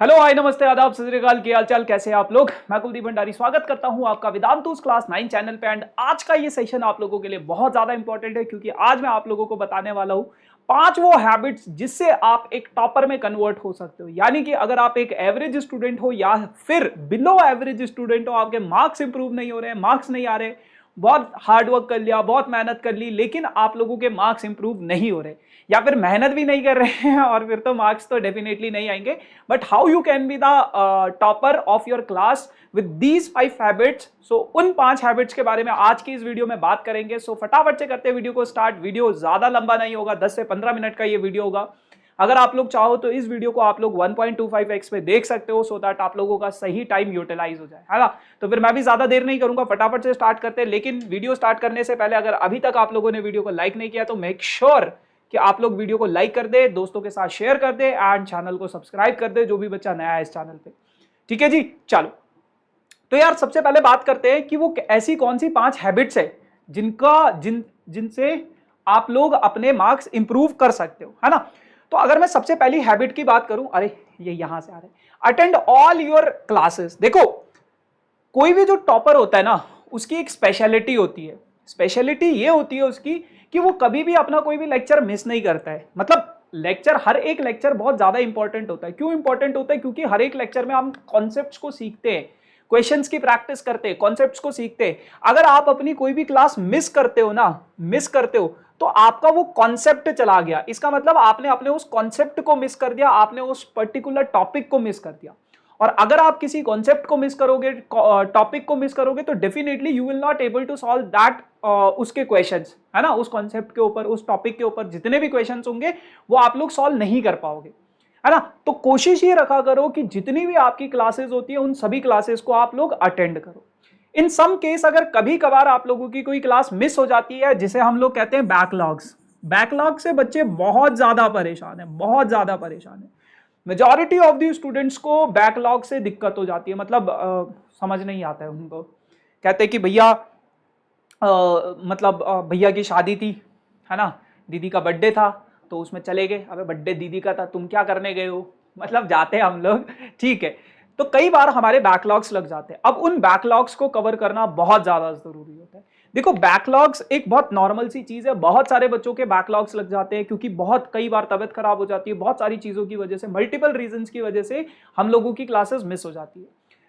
Hello hi नमस्ते आदाब सत श्री अकाल, क्या हाल चाल, कैसे हैं आप लोग। मैं कुलदीप भंडारी स्वागत करता हूं आपका वेदांतुस क्लास 9 चैनल पे। एंड आज का ये सेशन आप लोगों के लिए बहुत ज्यादा इंपॉर्टेंट है क्योंकि आज मैं आप लोगों को बताने वाला हूं 5 वो हैबिट्स जिससे आप एक टॉपर में कन्वर्ट हो सकते हो। यानी कि अगर आप एक एवरेज स्टूडेंट हो या फिर बिलो एवरेज स्टूडेंट हो, आपके मार्क्स इंप्रूव नहीं हो रहे, मार्क्स नहीं आ रहे, बहुत हार्ड वर्क कर लिया, बहुत मेहनत कर ली, लेकिन आप लोगों के मार्क्स इंप्रूव नहीं हो रहे, या फिर मेहनत भी नहीं कर रहे हैं और फिर तो मार्क्स तो डेफिनेटली नहीं आएंगे। But how you can be the topper of your class with these 5 habits. So उन 5 हैबिट्स के बारे में आज की इस वीडियो में बात करेंगे। सो फटाफट से करते हैं वीडियो को स्टार्ट। वीडियो ज्यादा लंबा नहीं होगा, 10 से 15 मिनट का ये वीडियो होगा। अगर आप लोग चाहो तो इस वीडियो को आप लोग 1.25x पे देख सकते हो, सो दैट आप लोगों का सही टाइम यूटिलाइज हो जाए, है ना। तो फिर मैं भी ज्यादा देर नहीं करूंगा, फटाफट से स्टार्ट करते हैं। लेकिन वीडियो स्टार्ट करने से पहले अगर अभी तक आप लोगों ने वीडियो को लाइक नहीं किया तो मेक श्योर कि आप लोग वीडियो को लाइक कर दे, दोस्तों के साथ शेयर कर दे एंड चैनल को सब्सक्राइब कर दे, जो भी बच्चा नया है इस चैनल पे। ठीक है जी, चलो। तो यार सबसे पहले बात करते हैं कि वो ऐसी कौन सी 5 हैबिट्स है जिनसे आप लोग अपने मार्क्स इंप्रूव कर सकते हो, है ना। तो अगर मैं सबसे पहली हैबिट की बात करूं, अरे ये यहां से आ रहे, अटेंड ऑल योर क्लासेस। देखो, कोई भी जो टॉपर होता है ना, उसकी एक स्पेशलिटी होती है। स्पेशलिटी ये होती है उसकी कि वो कभी भी अपना कोई भी लेक्चर मिस नहीं करता है। मतलब लेक्चर, हर एक लेक्चर बहुत ज्यादा इंपॉर्टेंट होता है। क्यों इंपॉर्टेंट होता है? क्योंकि हर एक लेक्चर में हम कॉन्सेप्ट्स को सीखते हैं, क्वेश्चंस की प्रैक्टिस करते हैं, कॉन्सेप्ट्स को सीखते हैं। अगर आप अपनी कोई भी क्लास मिस करते हो ना, मिस करते हो, तो आपका वो कॉन्सेप्ट चला गया। इसका मतलब आपने अपने उस कॉन्सेप्ट को मिस कर दिया, आपने उस पर्टिकुलर टॉपिक को मिस कर दिया। और अगर आप किसी कॉन्सेप्ट को मिस करोगे, टॉपिक को मिस करोगे, तो definitely you will not able to solve that उसके क्वेश्चंस, है ना। उस कॉन्सेप्ट के ऊपर, उस टॉपिक के ऊपर जितने भी क्वेश्चंस होंगे वो आप लोग सॉल्व नहीं कर पाओगे, है ना। तो कोशिश ये रखा करो कि जितनी भी आपकी क्लासेस होती है उन सभी क्लासेस को आप लोग अटेंड करो। इन सम केस अगर कभी कभार आप लोगों की कोई क्लास मिस हो जाती है, जिसे हम लोग कहते हैं बैकलॉग्स, बैकलॉग से बच्चे बहुत ज्यादा परेशान है, बहुत ज्यादा परेशान है। मेजॉरिटी ऑफ दी स्टूडेंट्स को बैकलॉग से दिक्कत हो जाती है। मतलब समझ नहीं आता है उनको। कहते हैं कि भैया मतलब भैया की शादी थी, है ना, दीदी का बर्थडे था तो उसमें चले गए। अबे बर्थडे दीदी का था, तुम क्या करने गए हो। मतलब जाते हैं हम लोग, ठीक है। तो कई बार हमारे बैकलॉग्स लग जाते हैं। अब उन बैकलॉग्स को कवर करना बहुत ज्यादा जरूरी होता है। देखो, बैकलॉग्स एक बहुत नॉर्मल सी चीज है। बहुत सारे बच्चों के बैकलॉग्स लग जाते हैं क्योंकि बहुत कई बार तबीयत खराब हो जाती है, बहुत सारी चीजों की वजह से, मल्टीपल रीजंस की वजह से हम लोगों की क्लासेस मिस हो जाती है।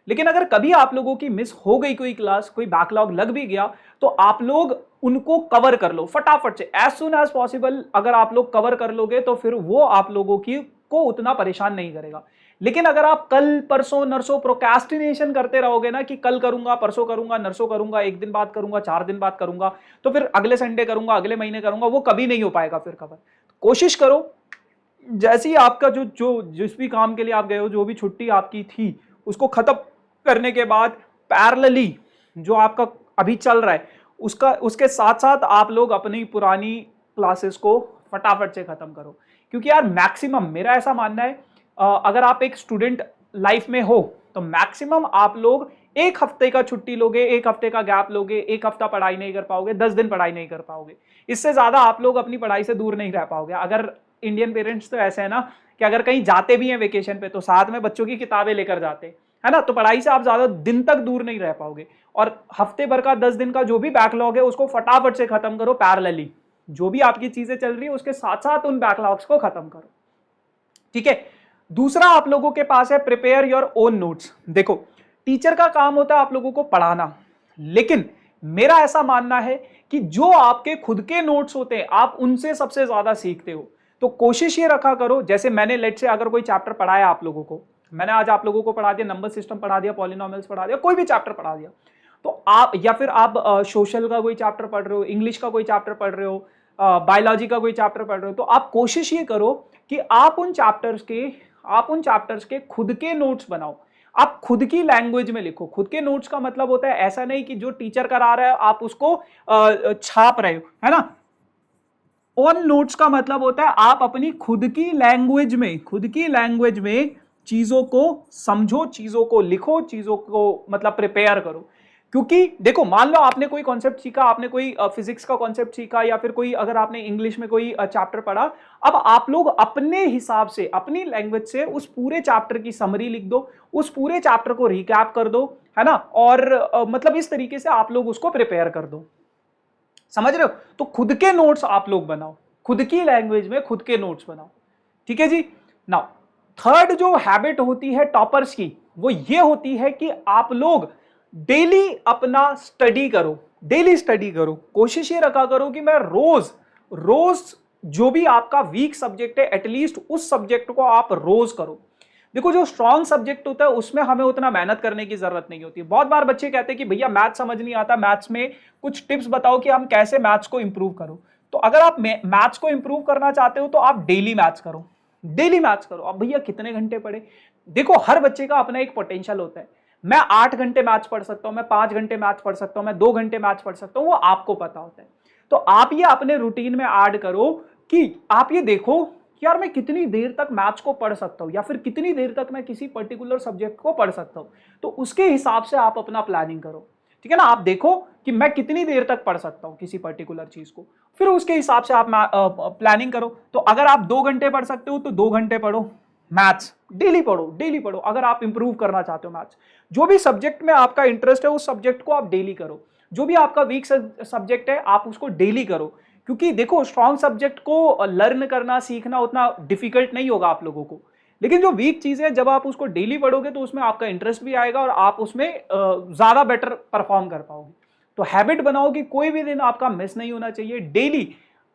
लेकिन अगर कभी आप लोगों की मिस हो गई कोई क्लास, कोई बैकलॉग लग भी गया, तो आप लोग उनको कवर कर लो फटाफट से, एज सुन एज पॉसिबल। अगर आप लोग कवर कर लोगे तो फिर वो आप लोगों की को उतना परेशान नहीं करेगा। लेकिन अगर आप कल परसों नरसों प्रोक्रेस्टिनेशन करते रहोगे ना, कि कल करूंगा, परसों करूंगा, नरसों करूंगा, 1 दिन बाद करूंगा, 4 दिन बाद करूंगा, तो फिर अगले संडे करूंगा, अगले महीने करूंगा, वो कभी नहीं हो पाएगा फिर कवर। कोशिश करो, जैसे ही आपका जो जो जिस भी काम के लिए आप गए हो, जो भी छुट्टी आपकी थी, उसको खत्म करने के बाद पैरेलली जो आपका अभी चल रहा है उसका, उसके साथ साथ आप लोग अपनी पुरानी क्लासेस को फटाफट से खत्म करो। क्योंकि यार मैक्सिमम, मेरा ऐसा मानना है, अगर आप एक स्टूडेंट लाइफ में हो तो मैक्सिमम आप लोग 1 हफ्ते का छुट्टी लोगे, 1 हफ्ते का गैप लोगे, 1 हफ्ता पढ़ाई नहीं कर पाओगे, 10 दिन पढ़ाई नहीं कर पाओगे। इससे ज्यादा आप लोग अपनी पढ़ाई से दूर नहीं रह पाओगे। अगर इंडियन पेरेंट्स तो ऐसे है ना कि अगर कहीं जाते भी हैं वेकेशन पे तो साथ में बच्चों की किताबें लेकर जाते हैं, है ना। तो पढ़ाई से आप ज्यादा दिन तक दूर नहीं रह पाओगे। और हफ्ते भर का, 10 दिन का जो भी बैकलॉग है उसको फटाफट से खत्म करो पैरेलली। जो भी आपकी चीजें चल रही है उसके साथ साथ उन बैकलॉग्स को खत्म करो, ठीक है। दूसरा आप लोगों के पास है प्रिपेयर योर ओन नोट्स। देखो, टीचर का काम होता है आप लोगों को पढ़ाना, लेकिन मेरा ऐसा मानना है कि जो आपके खुद के नोट्स होते हैं आप उनसे सबसे ज्यादा सीखते हो। तो कोशिश ये रखा करो, जैसे मैंने लेट से अगर कोई चैप्टर पढ़ाया आप लोगों को, मैंने आज आप लोगों को पढ़ा दिया, नंबर सिस्टम पढ़ा दिया, पॉलिनोमियल्स पढ़ा दिया, कोई भी चैप्टर पढ़ा दिया, तो आप, या फिर आप सोशल का कोई चैप्टर पढ़ रहे हो, इंग्लिश का कोई चैप्टर पढ़ रहे हो, बायोलॉजी का कोई चैप्टर पढ़ रहे हो, तो आप कोशिश ये करो कि आप उन चैप्टर्स के खुद के नोट्स बनाओ। आप खुद की लैंग्वेज में लिखो। खुद के नोट्स का मतलब होता है ऐसा नहीं कि जो टीचर करा रहा है आप उसको छाप रहे हो, है ना। ओन नोट्स का मतलब होता है आप अपनी खुद की लैंग्वेज में चीजों को समझो, चीजों को लिखो, चीजों को मतलब प्रिपेयर करो। क्योंकि देखो मान लो आपने कोई कॉन्सेप्ट सीखा, आपने कोई फिजिक्स का कॉन्सेप्ट सीखा, या फिर कोई अगर आपने इंग्लिश में कोई चैप्टर पढ़ा, अब आप लोग अपने हिसाब से अपनी लैंग्वेज से उस पूरे चैप्टर की समरी लिख दो, उस पूरे चैप्टर को रिकैप कर दो, है ना, और मतलब इस तरीके से आप लोग उसको प्रिपेयर कर दो। समझ रहे हो? तो खुद के नोट्स आप लोग बनाओ, खुद की लैंग्वेज में खुद के नोट्स बनाओ, ठीक है जी। नाउ थर्ड जो हैबिट होती है टॉपर्स की, वो ये होती है कि आप लोग डेली अपना स्टडी करो, डेली स्टडी करो। कोशिश ये रखा करो कि मैं रोज रोज जो भी आपका वीक सब्जेक्ट है एटलीस्ट उस सब्जेक्ट को आप रोज करो। देखो जो स्ट्रॉन्ग सब्जेक्ट होता है उसमें हमें उतना मेहनत करने की जरूरत नहीं होती। बहुत बार बच्चे कहते हैं कि भैया मैथ समझ नहीं आता, मैथ्स में कुछ टिप्स बताओ कि हम कैसे मैथ्स को इंप्रूव करो। तो अगर आप मैथ्स को इंप्रूव करना चाहते हो तो आप डेली मैथ्स करो, डेली मैथ्स करो। अब भैया कितने घंटे पढ़े? देखो हर बच्चे का अपना एक पोटेंशियल होता है। मैं 8 घंटे मैथ्स पढ़ सकता हूं, मैं 5 घंटे मैथ्स पढ़ सकता हूं, मैं 2 घंटे मैथ्स पढ़ सकता हूं, वो आपको पता होता है। तो आप ये अपने रूटीन में ऐड करो कि आप ये देखो कि यार मैं कितनी देर तक मैथ्स को पढ़ सकता हूं, या फिर कितनी देर तक मैं किसी पर्टिकुलर सब्जेक्ट को पढ़ सकता हूं। तो उसके हिसाब से आप अपना प्लानिंग करो, ठीक है ना। आप देखो कि मैं कितनी देर तक पढ़ सकता हूं किसी पर्टिकुलर चीज को, फिर उसके हिसाब से आप प्लानिंग करो। तो अगर आप 2 घंटे पढ़ सकते हो तो 2 घंटे पढ़ो मैथ्स, डेली पढ़ो, डेली पढ़ो। अगर आप इंप्रूव करना चाहते हो मैथ्स, जो भी सब्जेक्ट में आपका इंटरेस्ट है उस सब्जेक्ट को आप डेली करो। जो भी आपका वीक सब्जेक्ट है आप उसको डेली करो, क्योंकि देखो स्ट्रॉन्ग सब्जेक्ट को लर्न करना सीखना उतना डिफिकल्ट नहीं होगा आप लोगों को, लेकिन जो वीक चीज है जब आप उसको डेली पढ़ोगे तो उसमें आपका इंटरेस्ट भी आएगा और आप उसमें ज्यादा बेटर परफॉर्म कर पाओगे। तो हैबिट बनाओ कि कोई भी दिन आपका मिस नहीं होना चाहिए, डेली।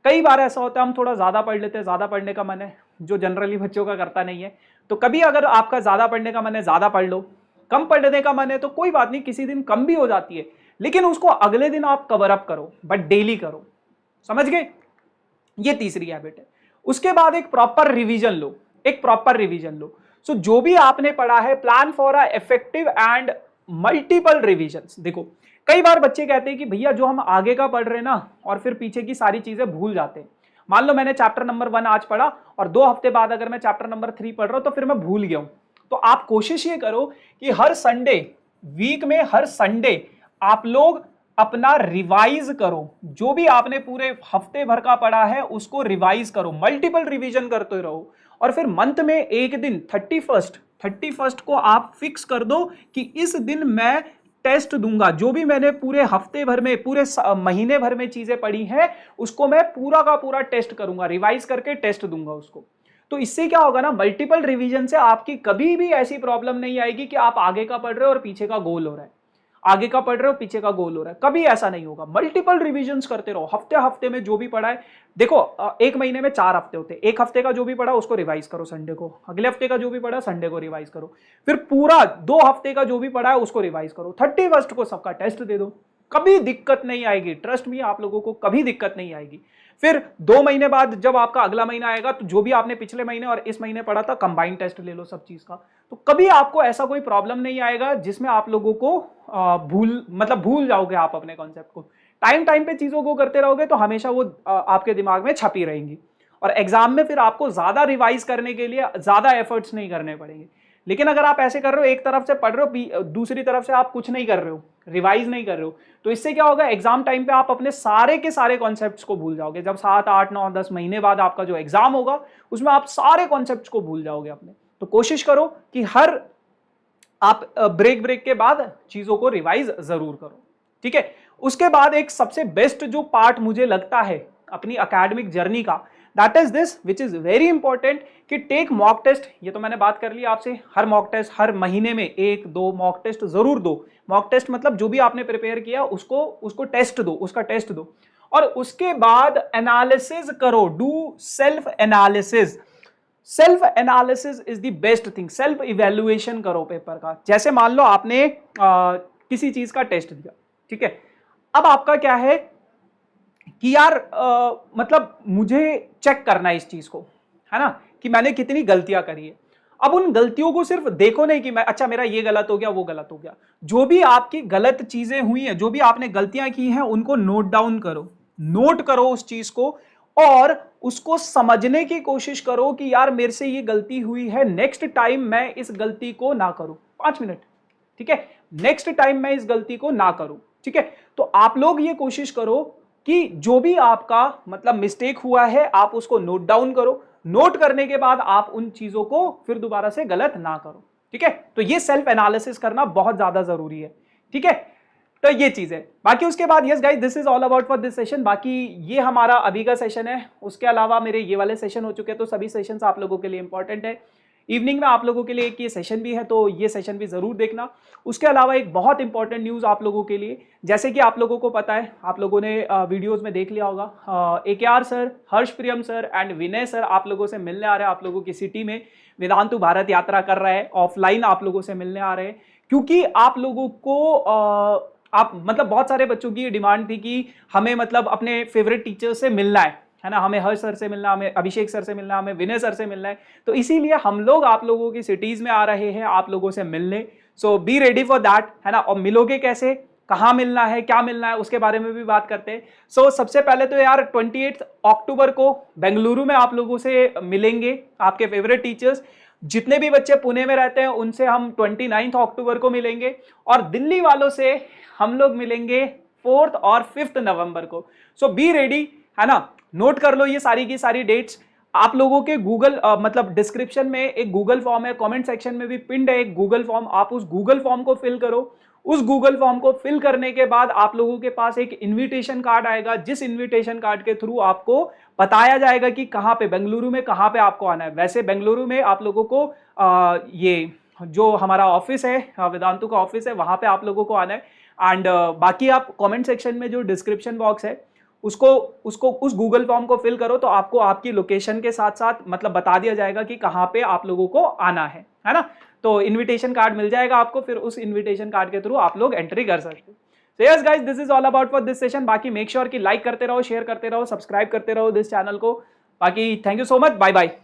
कई बार ऐसा होता है हम थोड़ा ज्यादा पढ़ लेते हैं, ज्यादा पढ़ने का मन है, जो जनरली बच्चों का करता नहीं है। तो कभी अगर आपका ज्यादा पढ़ने का मन है ज्यादा पढ़ लो, कम पढ़ने का मन है तो कोई बात नहीं, किसी दिन कम भी हो जाती है, लेकिन उसको अगले दिन आप कवर अप करो, बट डेली करो। समझ गए? ये तीसरी हैबिट है। उसके बाद एक प्रॉपर रिवीजन लो, एक प्रॉपर रिवीजन लो। सो जो भी आपने पढ़ा है plan for a effective and multiple revisions. देखो कई बार बच्चे कहते हैं कि भैया जो हम आगे का पढ़ रहे हैं ना और फिर पीछे की सारी चीजें भूल जाते हैं। मान लो मैंने चैप्टर नंबर 1 आज पढ़ा और 2 हफ्ते बाद अगर मैं चैप्टर नंबर 3 पढ़ रहा हूं तो फिर मैं भूल गया हूं। तो आप कोशिश ये करो कि हर संडे, वीक में हर संडे आप लोग अपना रिवाइज करो, जो भी आपने पूरे हफ्ते भर का पढ़ा है उसको रिवाइज करो, मल्टीपल रिवीजन करते रहो। और फिर मंथ में एक दिन 31st को आप फिक्स कर दो कि इस दिन मैं टेस्ट दूंगा। जो भी मैंने पूरे हफ्ते भर में, पूरे महीने भर में चीजें पढ़ी हैं उसको मैं पूरा का पूरा टेस्ट करूंगा, रिवाइज करके टेस्ट दूंगा उसको। तो इससे क्या होगा ना, मल्टीपल रिवीजन से आपकी कभी भी ऐसी प्रॉब्लम नहीं आएगी कि आप आगे का पढ़ रहे हो और पीछे का गोल हो रहा है, आगे का पढ़ रहे हो पीछे का गोल हो रहा है, कभी ऐसा नहीं होगा। मल्टीपल रिवीजन्स करते रहो, हफ्ते हफ्ते में जो भी पढ़ा है। देखो एक महीने में 4 हफ्ते होते हैं, एक हफ्ते का जो भी पढ़ा उसको रिवाइज करो संडे को, अगले हफ्ते का जो भी पढ़ा संडे को रिवाइज करो, फिर पूरा 2 हफ्ते का जो भी पढ़ा है उसको रिवाइज करो, 31st को सबका टेस्ट दे दो। कभी दिक्कत नहीं आएगी, ट्रस्ट मी, आप लोगों को कभी दिक्कत नहीं आएगी। फिर 2 महीने बाद जब आपका अगला महीना आएगा तो जो भी आपने पिछले महीने और इस महीने पढ़ा था कंबाइंड टेस्ट ले लो सब चीज का। तो कभी आपको ऐसा कोई प्रॉब्लम नहीं आएगा जिसमें आप लोगों को भूल जाओगे आप अपने कॉन्सेप्ट को। टाइम टाइम पे चीजों को करते रहोगे तो हमेशा वो आपके दिमाग में छपी रहेंगी, और एग्जाम में फिर आपको ज्यादा रिवाइज करने के लिए ज्यादा एफर्ट्स नहीं करने पड़ेंगे। लेकिन अगर आप ऐसे कर रहे हो, एक तरफ से पढ़ रहे हो दूसरी तरफ से आप कुछ नहीं कर रहे हो, रिवाइज नहीं कर रहे हो, तो इससे क्या होगा, एग्जाम टाइम पे आप अपने सारे के सारे कॉन्सेप्ट्स को भूल जाओगे। जब 7, 8, 9, 10 महीने बाद आपका जो एग्जाम होगा उसमें आप सारे कॉन्सेप्ट्स को भूल जाओगे अपने। तो कोशिश करो कि हर आप ब्रेक के बाद चीजों को रिवाइज जरूर करो, ठीक है। उसके बाद एक सबसे बेस्ट जो पार्ट मुझे लगता है अपनी एकेडमिक जर्नी का, that is this which is very important, कि टेक मॉक टेस्ट। ये तो मैंने बात कर ली आपसे, हर मॉक टेस्ट, हर महीने में 1-2 मॉक टेस्ट जरूर दो। मॉक टेस्ट मतलब जो भी आपने प्रिपेयर किया उसको टेस्ट दो, उसका टेस्ट दो। और उसके बाद एनालिसिस करो, do self analysis. Self analysis is the best thing. Self evaluation करो पेपर का। जैसे मान लो आपने किसी चीज का टेस्ट दिया, ठीक है, अब आपका क्या है कि यार मतलब मुझे चेक करना है इस चीज को, है ना, कि मैंने कितनी गलतियां करी है। अब उन गलतियों को सिर्फ देखो नहीं कि मैं, अच्छा मेरा ये गलत हो गया वो गलत हो गया। जो भी आपकी गलत चीजें हुई हैं, जो भी आपने गलतियां की हैं, उनको नोट डाउन करो, नोट करो उस चीज को, और उसको समझने की कोशिश करो कि यार मेरे से ये गलती हुई है, नेक्स्ट टाइम मैं इस गलती को ना करूं। 5 मिनट, ठीक है, नेक्स्ट टाइम मैं इस गलती को ना करूं। ठीक है, तो आप लोग ये कोशिश करो कि जो भी आपका मतलब मिस्टेक हुआ है आप उसको नोट डाउन करो, नोट करने के बाद आप उन चीजों को फिर दोबारा से गलत ना करो। ठीक है, तो ये सेल्फ एनालिसिस करना बहुत ज्यादा जरूरी है। ठीक है, तो ये चीज है। बाकी उसके बाद yes guys, this is all about for this session. बाकी ये हमारा अभी का सेशन है, उसके अलावा मेरे ये वाले सेशन हो चुके हैं, तो सभी सेशंस आप लोगों के लिए इंपॉर्टेंट है। इवनिंग में आप लोगों के लिए एक ये सेशन भी है, तो ये सेशन भी जरूर देखना। उसके अलावा एक बहुत इंपॉर्टेंट न्यूज आप लोगों के लिए, जैसे कि आप लोगों को पता है, आप लोगों ने वीडियोस में देख लिया होगा, AKR sir, Harsh Priyam sir and Vinay sir आप लोगों से मिलने आ रहे हैं, आप लोगों की सिटी में वेदांतु भारत यात्रा कर रहा है, ऑफलाइन आप लोगों से मिलने आ रहे हैं, क्योंकि आप लोगों को आप मतलब बहुत सारे बच्चों की डिमांड थी कि हमें मतलब अपने फेवरेट टीचर से मिलना है ना, हमें हर्ष सर से मिलना, हमें अभिषेक सर से मिलना, हमें विनय सर से मिलना है, तो इसीलिए हम लोग आप लोगों की सिटीज में आ रहे हैं आप लोगों से मिलने। सो बी रेडी फॉर दैट, है ना। और मिलोगे कैसे, कहाँ मिलना है, क्या मिलना है, उसके बारे में भी बात करते हैं। सो सबसे पहले तो यार 28 अक्टूबर को बेंगलुरु में आप लोगों से मिलेंगे आपके फेवरेट टीचर्स। जितने भी बच्चे पुणे में रहते हैं उनसे हम 29 अक्टूबर को मिलेंगे, और दिल्ली वालों से हम लोग मिलेंगे 4 और 5 नवंबर को। सो बी रेडी, है ना, नोट कर लो ये सारी की सारी डेट्स। आप लोगों के गूगल मतलब डिस्क्रिप्शन में एक गूगल फॉर्म है, कमेंट सेक्शन में भी पिंड है एक गूगल फॉर्म, आप उस गूगल फॉर्म को फिल करो। उस गूगल फॉर्म को फिल करने के बाद आप लोगों के पास एक इनविटेशन कार्ड आएगा, जिस इनविटेशन कार्ड के थ्रू आपको बताया जाएगा कि कहाँ पे बेंगलुरु में कहाँ पे आपको आना है। वैसे बेंगलुरु में आप लोगों को ये जो हमारा ऑफिस है, वेदांतु का ऑफिस है, वहां पे आप लोगों को आना है। एंड बाकी आप कमेंट सेक्शन में जो डिस्क्रिप्शन बॉक्स है उसको उस गूगल फॉर्म को फिल करो, तो आपको आपकी लोकेशन के साथ साथ मतलब बता दिया जाएगा कि कहाँ पे आप लोगों को आना है ना। तो इनविटेशन कार्ड मिल जाएगा आपको, फिर उस इनविटेशन कार्ड के थ्रू आप लोग एंट्री कर सकते हो। So yes guys, this is all about for this session। बाकी मेक श्योर कि लाइक करते रहो, शेयर करते रहो, सब्सक्राइब करते रहो दिस चैनल को। बाकी thank you so much, bye bye.